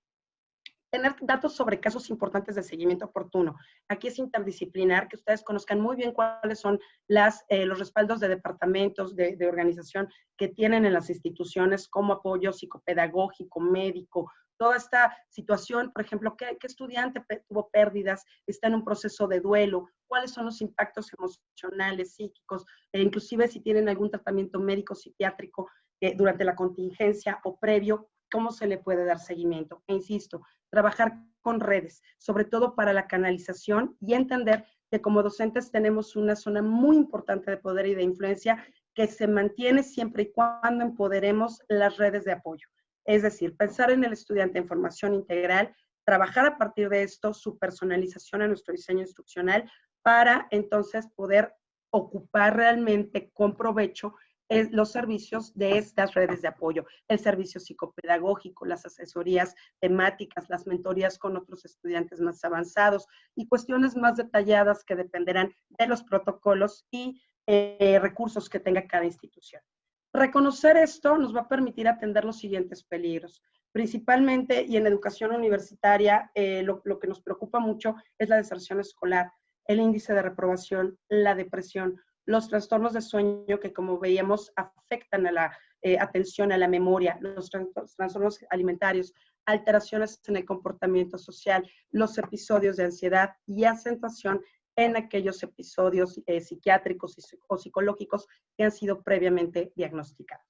Tener datos sobre casos importantes de seguimiento oportuno. Aquí es interdisciplinar, que ustedes conozcan muy bien cuáles son los respaldos de departamentos, de organización que tienen en las instituciones como apoyo psicopedagógico, médico, toda esta situación, por ejemplo, ¿qué estudiante tuvo pérdidas, está en un proceso de duelo? ¿Cuáles son los impactos emocionales, psíquicos? Inclusive si tienen algún tratamiento médico, psiquiátrico durante la contingencia o previo, ¿cómo se le puede dar seguimiento? E insisto, trabajar con redes, sobre todo para la canalización y entender que como docentes tenemos una zona muy importante de poder y de influencia que se mantiene siempre y cuando empoderemos las redes de apoyo. Es decir, pensar en el estudiante en formación integral, trabajar a partir de esto su personalización a nuestro diseño instruccional para entonces poder ocupar realmente con provecho los servicios de estas redes de apoyo, el servicio psicopedagógico, las asesorías temáticas, las mentorías con otros estudiantes más avanzados y cuestiones más detalladas que dependerán de los protocolos y recursos que tenga cada institución. Reconocer esto nos va a permitir atender los siguientes peligros. Principalmente, y en educación universitaria, lo que nos preocupa mucho es la deserción escolar, el índice de reprobación, la depresión, los trastornos de sueño que, como veíamos, afectan a la atención, a la memoria, los trastornos alimentarios, alteraciones en el comportamiento social, los episodios de ansiedad y acentuación en aquellos episodios psiquiátricos o psicológicos que han sido previamente diagnosticados.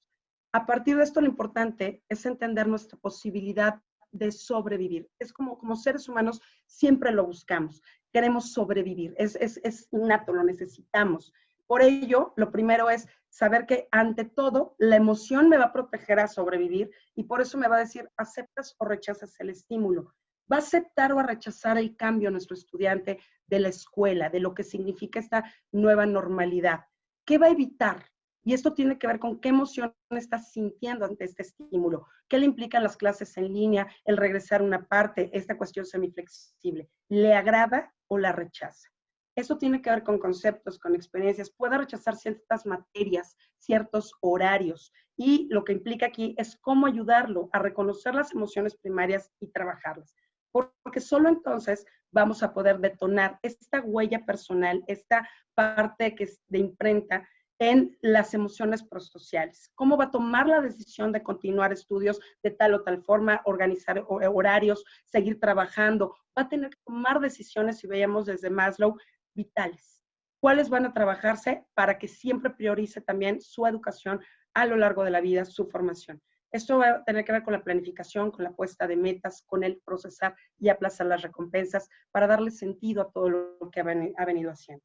A partir de esto, lo importante es entender nuestra posibilidad de sobrevivir. Es como seres humanos siempre lo buscamos, queremos sobrevivir, es innato, lo necesitamos. Por ello, lo primero es saber que ante todo la emoción me va a proteger a sobrevivir y por eso me va a decir, ¿aceptas o rechazas el estímulo? ¿Va a aceptar o a rechazar el cambio nuestro estudiante de la escuela, de lo que significa esta nueva normalidad? ¿Qué va a evitar? Y esto tiene que ver con qué emoción está sintiendo ante este estímulo. ¿Qué le implican las clases en línea, el regresar a una parte, esta cuestión semiflexible? ¿Le agrada o la rechaza? Eso tiene que ver con conceptos, con experiencias. Puede rechazar ciertas materias, ciertos horarios. Y lo que implica aquí es cómo ayudarlo a reconocer las emociones primarias y trabajarlas. Porque solo entonces vamos a poder detonar esta huella personal, esta parte que es de imprenta en las emociones prosociales. ¿Cómo va a tomar la decisión de continuar estudios de tal o tal forma, organizar horarios, seguir trabajando? Va a tener que tomar decisiones, si veíamos desde Maslow, vitales. ¿Cuáles van a trabajarse para que siempre priorice también su educación a lo largo de la vida, su formación? Esto va a tener que ver con la planificación, con la puesta de metas, con el procesar y aplazar las recompensas para darle sentido a todo lo que ha venido haciendo.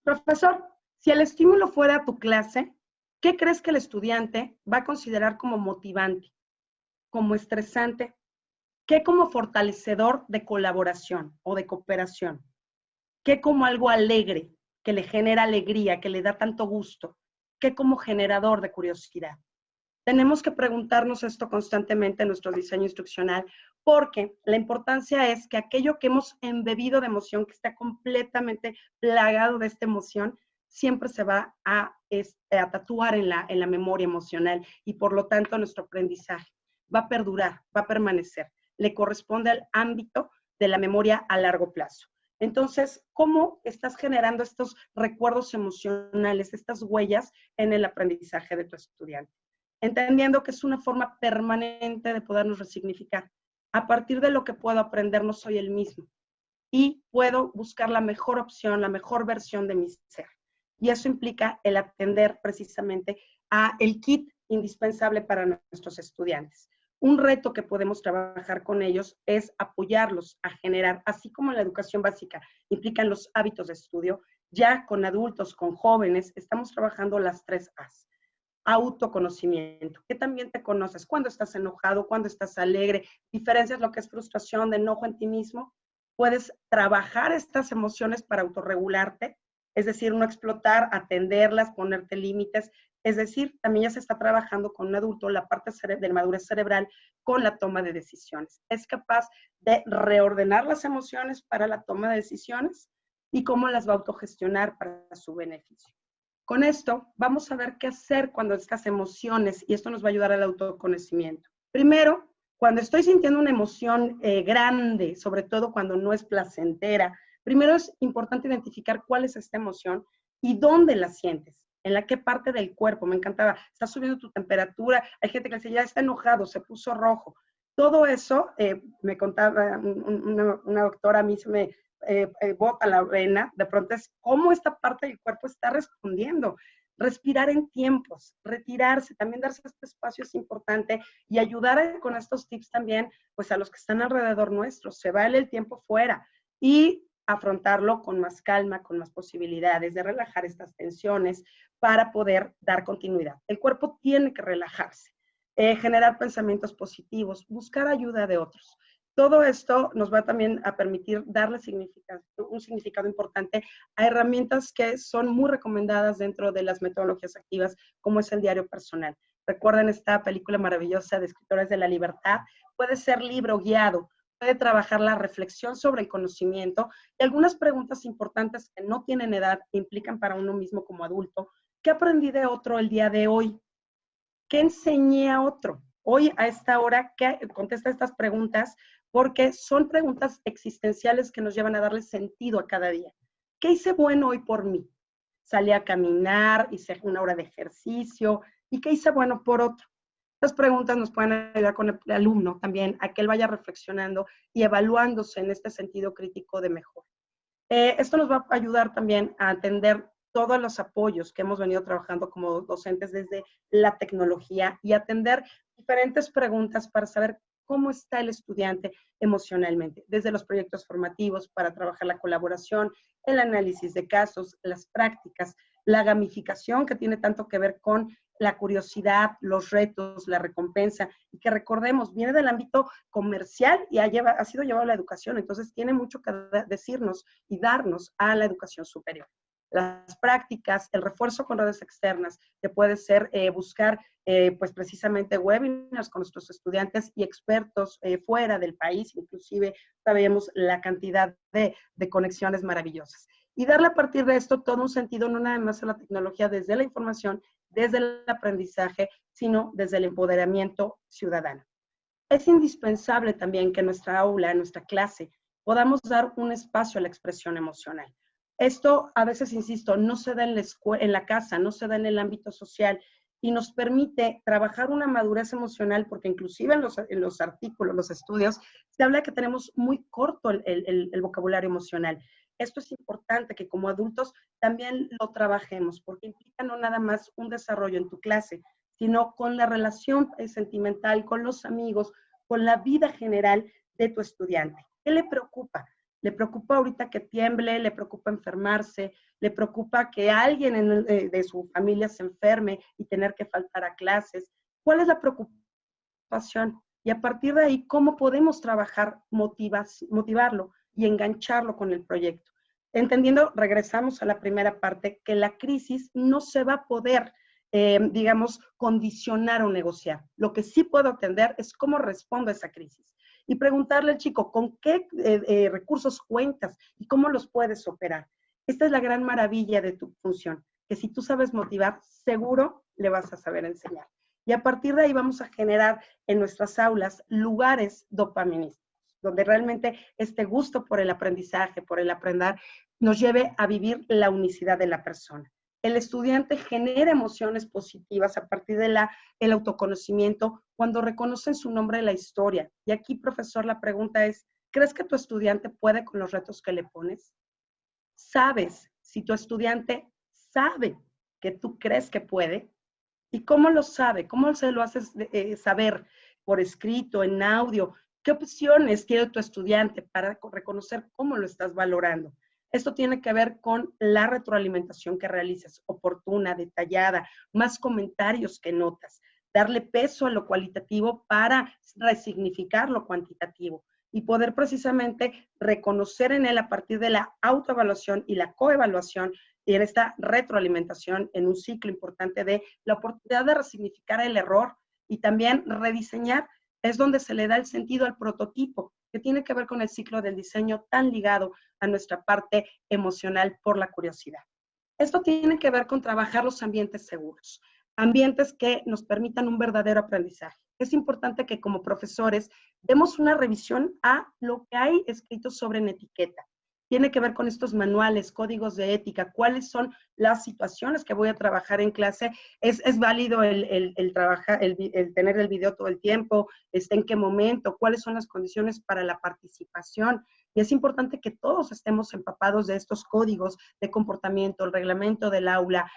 Profesor, si el estímulo fuera tu clase, ¿qué crees que el estudiante va a considerar como motivante, como estresante? ¿Qué como fortalecedor de colaboración o de cooperación? ¿Qué como algo alegre, que le genera alegría, que le da tanto gusto? ¿Qué como generador de curiosidad? Tenemos que preguntarnos esto constantemente en nuestro diseño instruccional, porque la importancia es que aquello que hemos embebido de emoción, que está completamente plagado de esta emoción, siempre se va a tatuar en la memoria emocional y por lo tanto nuestro aprendizaje va a perdurar, va a permanecer. Le corresponde al ámbito de la memoria a largo plazo. Entonces, ¿cómo estás generando estos recuerdos emocionales, estas huellas en el aprendizaje de tu estudiante? Entendiendo que es una forma permanente de podernos resignificar. A partir de lo que puedo aprender, no soy el mismo. Y puedo buscar la mejor opción, la mejor versión de mi ser. Y eso implica el atender precisamente a el kit indispensable para nuestros estudiantes. Un reto que podemos trabajar con ellos es apoyarlos a generar, así como en la educación básica implican los hábitos de estudio, ya con adultos, con jóvenes, estamos trabajando las 3 A's. Autoconocimiento, que también te conoces, cuando estás enojado, cuando estás alegre, diferencias lo que es frustración, de enojo en ti mismo, puedes trabajar estas emociones para autorregularte, es decir, no explotar, atenderlas, ponerte límites, es decir, también ya se está trabajando con un adulto la parte de la madurez cerebral con la toma de decisiones. Es capaz de reordenar las emociones para la toma de decisiones y cómo las va a autogestionar para su beneficio. Con esto, vamos a ver qué hacer cuando estas emociones, y esto nos va a ayudar al autoconocimiento. Primero, cuando estoy sintiendo una emoción grande, sobre todo cuando no es placentera, primero es importante identificar cuál es esta emoción y dónde la sientes, en la qué parte del cuerpo. Me encantaba, está subiendo tu temperatura, hay gente que dice, ya está enojado, se puso rojo. Todo eso, me contaba una doctora, a mí se me bota la vena, de pronto es cómo esta parte del cuerpo está respondiendo. Respirar en tiempos, retirarse, también darse este espacio es importante y ayudar con estos tips también, pues a los que están alrededor nuestro, se vale el tiempo fuera y afrontarlo con más calma, con más posibilidades de relajar estas tensiones para poder dar continuidad. El cuerpo tiene que relajarse, generar pensamientos positivos, buscar ayuda de otros. Todo esto nos va también a permitir darle un significado importante a herramientas que son muy recomendadas dentro de las metodologías activas, como es el diario personal. Recuerden esta película maravillosa de Escritores de la Libertad. Puede ser libro guiado, puede trabajar la reflexión sobre el conocimiento y algunas preguntas importantes que no tienen edad e implican para uno mismo como adulto. ¿Qué aprendí de otro el día de hoy? ¿Qué enseñé a otro? Hoy, a esta hora, contesta estas preguntas porque son preguntas existenciales que nos llevan a darle sentido a cada día. ¿Qué hice bueno hoy por mí? Salí a caminar, hice una hora de ejercicio. ¿Y qué hice bueno por otro? Estas preguntas nos pueden ayudar con el alumno también a que él vaya reflexionando y evaluándose en este sentido crítico de mejor. Esto nos va a ayudar también a atender todos los apoyos que hemos venido trabajando como docentes desde la tecnología y atender diferentes preguntas para saber cómo está el estudiante emocionalmente, desde los proyectos formativos para trabajar la colaboración, el análisis de casos, las prácticas, la gamificación que tiene tanto que ver con la curiosidad, los retos, la recompensa, y que recordemos, viene del ámbito comercial y ha sido llevado a la educación, entonces tiene mucho que decirnos y darnos a la educación superior. Las prácticas, el refuerzo con redes externas, que puede ser buscar pues precisamente webinars con nuestros estudiantes y expertos fuera del país, inclusive sabemos la cantidad de conexiones maravillosas. Y darle a partir de esto todo un sentido, no nada más a la tecnología desde la información, desde el aprendizaje, sino desde el empoderamiento ciudadano. Es indispensable también que en nuestra aula, en nuestra clase, podamos dar un espacio a la expresión emocional. Esto a veces, insisto, no se da en la casa, no se da en el ámbito social y nos permite trabajar una madurez emocional porque inclusive en los artículos, los estudios, se habla que tenemos muy corto el vocabulario emocional. Esto es importante que como adultos también lo trabajemos porque implica no nada más un desarrollo en tu clase, sino con la relación sentimental, con los amigos, con la vida general de tu estudiante. ¿Qué le preocupa? Le preocupa ahorita que tiemble, le preocupa enfermarse, le preocupa que alguien de su familia se enferme y tener que faltar a clases. ¿Cuál es la preocupación? Y a partir de ahí, ¿cómo podemos trabajar, motivarlo y engancharlo con el proyecto? Entendiendo, regresamos a la primera parte, que la crisis no se va a poder, digamos, condicionar o negociar. Lo que sí puedo atender es cómo respondo a esa crisis. Y preguntarle al chico, ¿con qué recursos cuentas y cómo los puedes operar? Esta es la gran maravilla de tu función, que si tú sabes motivar, seguro le vas a saber enseñar. Y a partir de ahí vamos a generar en nuestras aulas lugares dopaministas, donde realmente este gusto por el aprendizaje, por el aprender, nos lleve a vivir la unicidad de la persona. El estudiante genera emociones positivas a partir del autoconocimiento cuando reconocen su nombre en la historia. Y aquí, profesor, la pregunta es, ¿crees que tu estudiante puede con los retos que le pones? ¿Sabes si tu estudiante sabe que tú crees que puede? ¿Y cómo lo sabe? ¿Cómo se lo haces saber? ¿Por escrito, en audio? ¿Qué opciones tiene tu estudiante para reconocer cómo lo estás valorando? Esto tiene que ver con la retroalimentación que realices, oportuna, detallada, más comentarios que notas, darle peso a lo cualitativo para resignificar lo cuantitativo y poder precisamente reconocer en él a partir de la autoevaluación y la coevaluación y en esta retroalimentación en un ciclo importante de la oportunidad de resignificar el error y también rediseñar, es donde se le da el sentido al prototipo, que tiene que ver con el ciclo del diseño tan ligado a nuestra parte emocional por la curiosidad. Esto tiene que ver con trabajar los ambientes seguros, ambientes que nos permitan un verdadero aprendizaje. Es importante que como profesores demos una revisión a lo que hay escrito sobre en etiqueta. Tiene que ver con estos manuales, códigos de ética, cuáles son las situaciones que voy a trabajar en clase. ¿Es válido el tener el video todo el tiempo? ¿En qué momento? ¿Cuáles son las condiciones para la participación? Y es importante que todos estemos empapados de estos códigos de comportamiento, el reglamento del aula,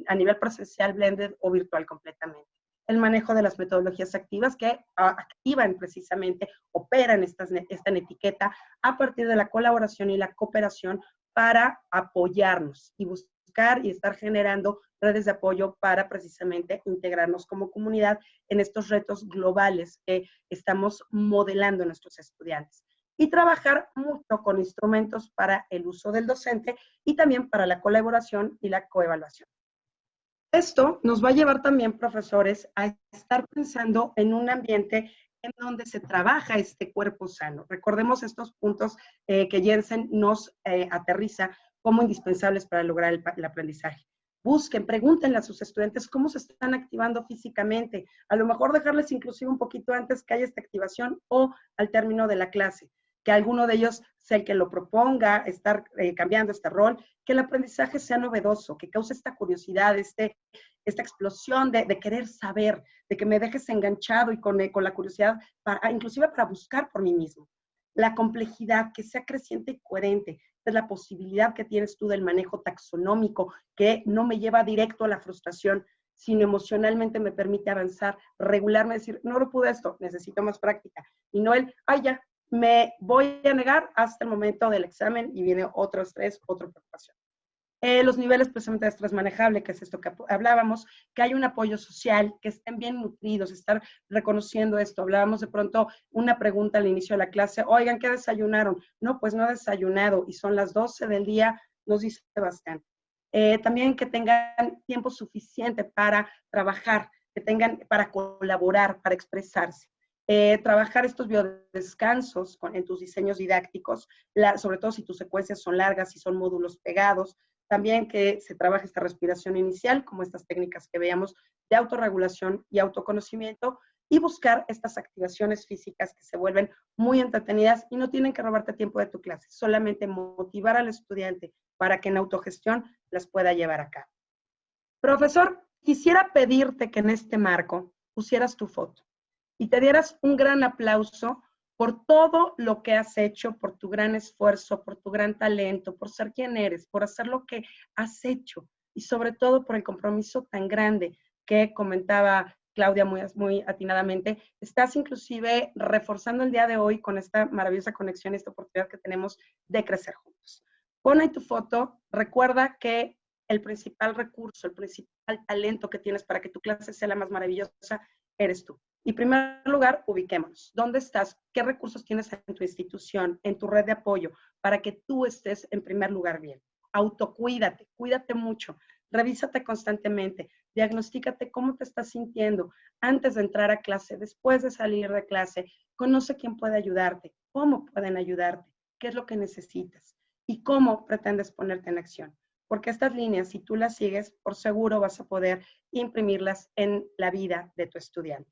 a nivel presencial, blended o virtual completamente. El manejo de las metodologías activas que activan precisamente, operan esta etiqueta a partir de la colaboración y la cooperación para apoyarnos y buscar y estar generando redes de apoyo para precisamente integrarnos como comunidad en estos retos globales que estamos modelando en nuestros estudiantes. Y trabajar mucho con instrumentos para el uso del docente y también para la colaboración y la coevaluación. Esto nos va a llevar también, profesores, a estar pensando en un ambiente en donde se trabaja este cuerpo sano. Recordemos estos puntos que Jensen nos aterriza como indispensables para lograr el aprendizaje. Busquen, pregúntenle a sus estudiantes cómo se están activando físicamente. A lo mejor dejarles inclusive un poquito antes que haya esta activación o al término de la clase. Que alguno de ellos sea el que lo proponga, estar cambiando este rol, que el aprendizaje sea novedoso, que cause esta curiosidad, esta explosión de querer saber, de que me dejes enganchado y con la curiosidad, inclusive para buscar por mí mismo. la complejidad, que sea creciente y coherente. Es la posibilidad que tienes tú del manejo taxonómico, que no me lleva directo a la frustración, sino emocionalmente me permite avanzar, regularme, decir, no lo pude esto, necesito más práctica. Y no el, ay, ya, me voy a negar hasta el momento del examen y viene otro estrés, otra preocupación. Los niveles precisamente de estrés manejable, que es esto que hablábamos, que hay un apoyo social, que estén bien nutridos, estar reconociendo esto. Hablábamos de pronto una pregunta al inicio de la clase, oigan, ¿qué desayunaron? No, pues no he desayunado y son las 12 del día, nos dice bastante. También que tengan tiempo suficiente para trabajar, que tengan para colaborar, para expresarse. Trabajar estos biodescansos en tus diseños didácticos, sobre todo si tus secuencias son largas, si son módulos pegados. También que se trabaje esta respiración inicial, como estas técnicas que veíamos de autorregulación y autoconocimiento, y buscar estas activaciones físicas que se vuelven muy entretenidas y no tienen que robarte tiempo de tu clase, solamente motivar al estudiante para que en autogestión las pueda llevar a cabo. Profesor, quisiera pedirte que en este marco pusieras tu foto y te dieras un gran aplauso por todo lo que has hecho, por tu gran esfuerzo, por tu gran talento, por ser quien eres, por hacer lo que has hecho y sobre todo por el compromiso tan grande que comentaba Claudia muy atinadamente. Estás inclusive reforzando el día de hoy con esta maravillosa conexión y esta oportunidad que tenemos de crecer juntos. Pon ahí tu foto, recuerda que el principal recurso, el principal talento que tienes para que tu clase sea la más maravillosa, eres tú. Y en primer lugar, ubiquémonos. ¿Dónde estás? ¿Qué recursos tienes en tu institución, en tu red de apoyo, para que tú estés en primer lugar bien? Autocuídate, cuídate mucho, revísate constantemente, diagnostícate cómo te estás sintiendo antes de entrar a clase, después de salir de clase, conoce quién puede ayudarte, cómo pueden ayudarte, qué es lo que necesitas y cómo pretendes ponerte en acción. Porque estas líneas, si tú las sigues, por seguro vas a poder imprimirlas en la vida de tu estudiante.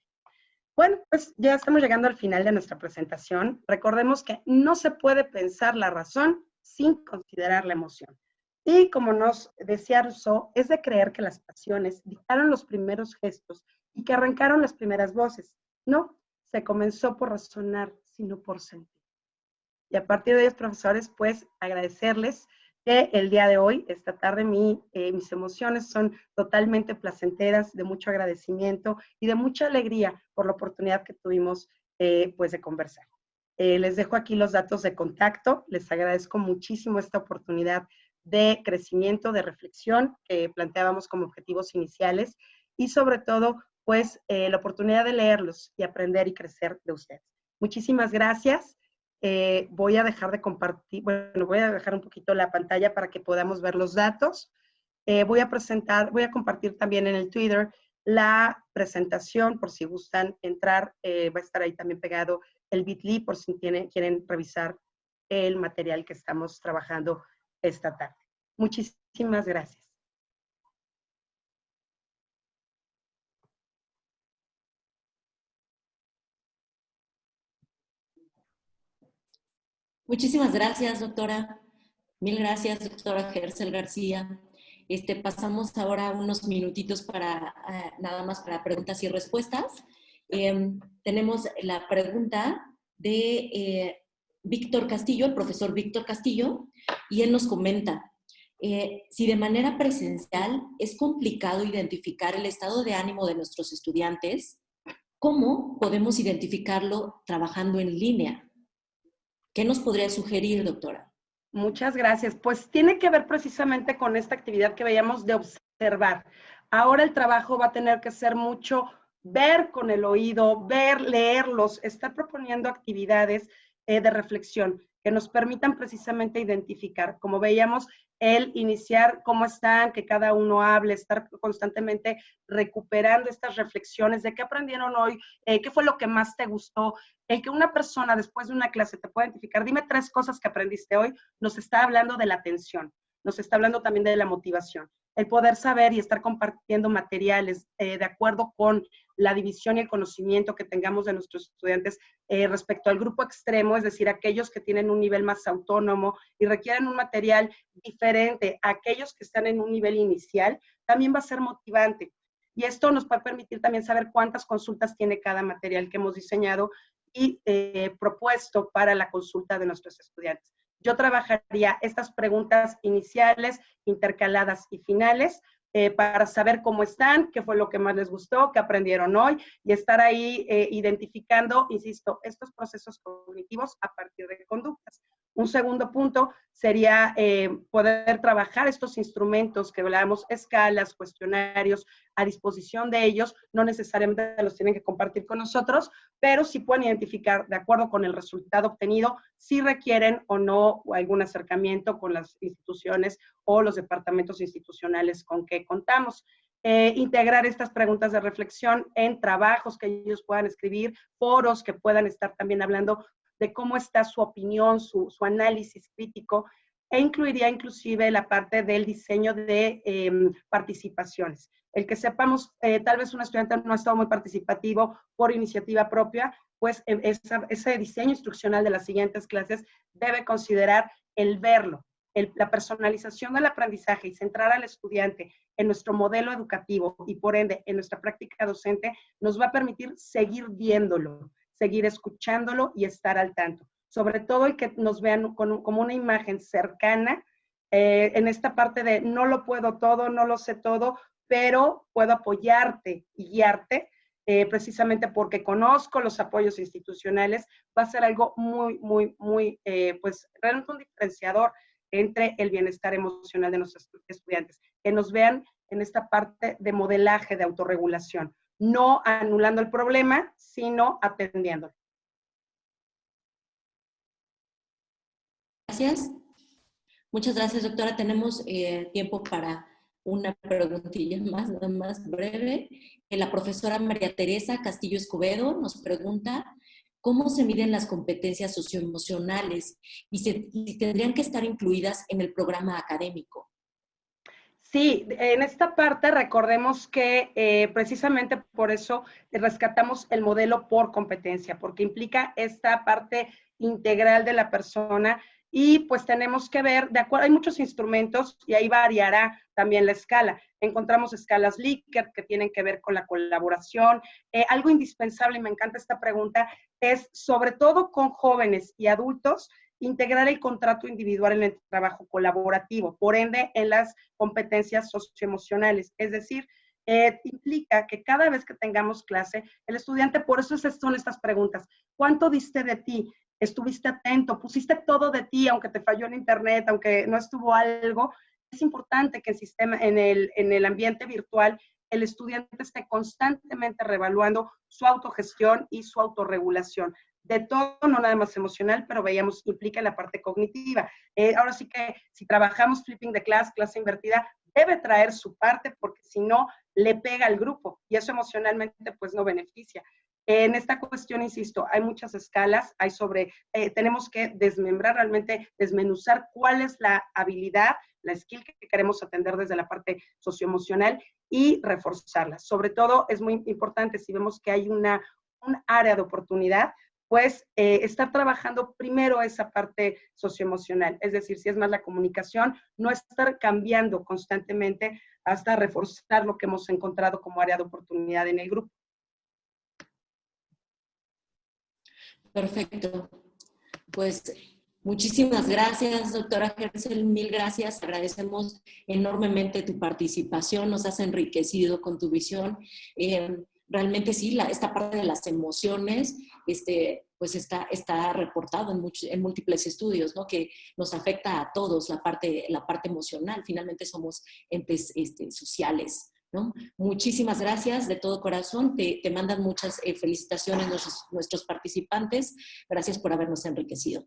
Bueno, pues ya estamos llegando al final de nuestra presentación. Recordemos que no se puede pensar la razón sin considerar la emoción. Y como nos decía Rousseau, es de creer que las pasiones dictaron los primeros gestos y que arrancaron las primeras voces. No, se comenzó por razonar, sino por sentir. Y a partir de ellos, profesores, pues agradecerles que el día de hoy, esta tarde, mis emociones son totalmente placenteras, de mucho agradecimiento y de mucha alegría por la oportunidad que tuvimos pues de conversar. Les dejo aquí los datos de contacto, les agradezco muchísimo esta oportunidad de crecimiento, de reflexión que planteábamos como objetivos iniciales y sobre todo, pues la oportunidad de leerlos y aprender y crecer de ustedes. Muchísimas gracias. Voy a dejar de compartir, bueno, voy a dejar un poquito la pantalla para que podamos ver los datos. Voy a compartir también en el Twitter la presentación por si gustan entrar. Va a estar ahí también pegado el Bitly por si quieren revisar el material que estamos trabajando esta tarde. Muchísimas gracias. Muchísimas gracias, doctora. Mil gracias, doctora Gersel García. Pasamos ahora unos minutitos para nada más para preguntas y respuestas. Tenemos la pregunta de Víctor Castillo, el profesor Víctor Castillo, y él nos comenta, si de manera presencial es complicado identificar el estado de ánimo de nuestros estudiantes, ¿cómo podemos identificarlo trabajando en línea? ¿Qué nos podría sugerir, doctora? Muchas gracias. Pues tiene que ver precisamente con esta actividad que veíamos de observar. Ahora el trabajo va a tener que ser mucho ver con el oído, ver, leerlos, estar proponiendo actividades de reflexión que nos permitan precisamente identificar, como veíamos, el iniciar cómo están, que cada uno hable, estar constantemente recuperando estas reflexiones de qué aprendieron hoy, qué fue lo que más te gustó. El que una persona después de una clase te pueda identificar, dime 3 cosas que aprendiste hoy, nos está hablando de la atención, nos está hablando también de la motivación. El poder saber y estar compartiendo materiales de acuerdo con la división y el conocimiento que tengamos de nuestros estudiantes respecto al grupo extremo, es decir, aquellos que tienen un nivel más autónomo y requieren un material diferente a aquellos que están en un nivel inicial, también va a ser motivante. Y esto nos va a permitir también saber cuántas consultas tiene cada material que hemos diseñado y propuesto para la consulta de nuestros estudiantes. Yo trabajaría estas preguntas iniciales, intercaladas y finales para saber cómo están, qué fue lo que más les gustó, qué aprendieron hoy y estar ahí identificando, insisto, estos procesos cognitivos a partir de conductas. Un segundo punto sería poder trabajar estos instrumentos que hablábamos, escalas, cuestionarios, a disposición de ellos, no necesariamente los tienen que compartir con nosotros, pero sí pueden identificar, de acuerdo con el resultado obtenido, si requieren o no algún acercamiento con las instituciones o los departamentos institucionales con que contamos. Integrar estas preguntas de reflexión en trabajos que ellos puedan escribir, foros que puedan estar también hablando de cómo está su opinión, su análisis crítico, e incluiría inclusive la parte del diseño de participaciones. El que sepamos, tal vez un estudiante no ha estado muy participativo por iniciativa propia, pues ese diseño instruccional de las siguientes clases debe considerar el verlo, la personalización del aprendizaje y centrar al estudiante en nuestro modelo educativo y por ende en nuestra práctica docente nos va a permitir seguir viéndolo, seguir escuchándolo y estar al tanto. Sobre todo el que nos vean como una imagen cercana en esta parte de no lo puedo todo, no lo sé todo, pero puedo apoyarte y guiarte precisamente porque conozco los apoyos institucionales, va a ser algo muy, pues realmente un diferenciador entre el bienestar emocional de nuestros estudiantes, que nos vean en esta parte de modelaje de autorregulación, no anulando el problema, sino atendiéndolo. Gracias. Muchas gracias, doctora. Tenemos tiempo para una preguntilla más, nada más breve. La profesora María Teresa Castillo Escobedo nos pregunta cómo se miden las competencias socioemocionales y si tendrían que estar incluidas en el programa académico. Sí, en esta parte recordemos que precisamente por eso rescatamos el modelo por competencia, porque implica esta parte integral de la persona y pues tenemos que ver, de acuerdo, hay muchos instrumentos y ahí variará también la escala. Encontramos escalas Likert que tienen que ver con la colaboración. Algo indispensable, y me encanta esta pregunta, es sobre todo con jóvenes y adultos, integrar el contrato individual en el trabajo colaborativo, por ende en las competencias socioemocionales. Es decir, implica que cada vez que tengamos clase, el estudiante, por eso son estas preguntas, ¿cuánto diste de ti? ¿Estuviste atento? ¿Pusiste todo de ti, aunque te falló en internet, aunque no estuvo algo? Es importante que en el ambiente virtual el estudiante esté constantemente reevaluando su autogestión y su autorregulación. De todo, no nada más emocional, pero veíamos, implica la parte cognitiva. Ahora sí que si trabajamos flipping de clase invertida, debe traer su parte porque si no, le pega al grupo y eso emocionalmente pues no beneficia. En esta cuestión, insisto, hay muchas escalas, tenemos que desmembrar realmente, desmenuzar cuál es la habilidad, la skill que queremos atender desde la parte socioemocional y reforzarla. Sobre todo, es muy importante si vemos que hay un área de oportunidad, pues estar trabajando primero esa parte socioemocional, es decir, si es más la comunicación, no estar cambiando constantemente hasta reforzar lo que hemos encontrado como área de oportunidad en el grupo. Perfecto. Pues muchísimas gracias, doctora Gersel, mil gracias. Agradecemos enormemente tu participación, nos has enriquecido con tu visión. Realmente sí, esta parte de las emociones pues está reportado en múltiples estudios, ¿no? Que nos afecta a todos la parte emocional. Finalmente somos entes sociales, ¿no? Muchísimas gracias de todo corazón. Te mandan muchas felicitaciones nuestros participantes. Gracias por habernos enriquecido.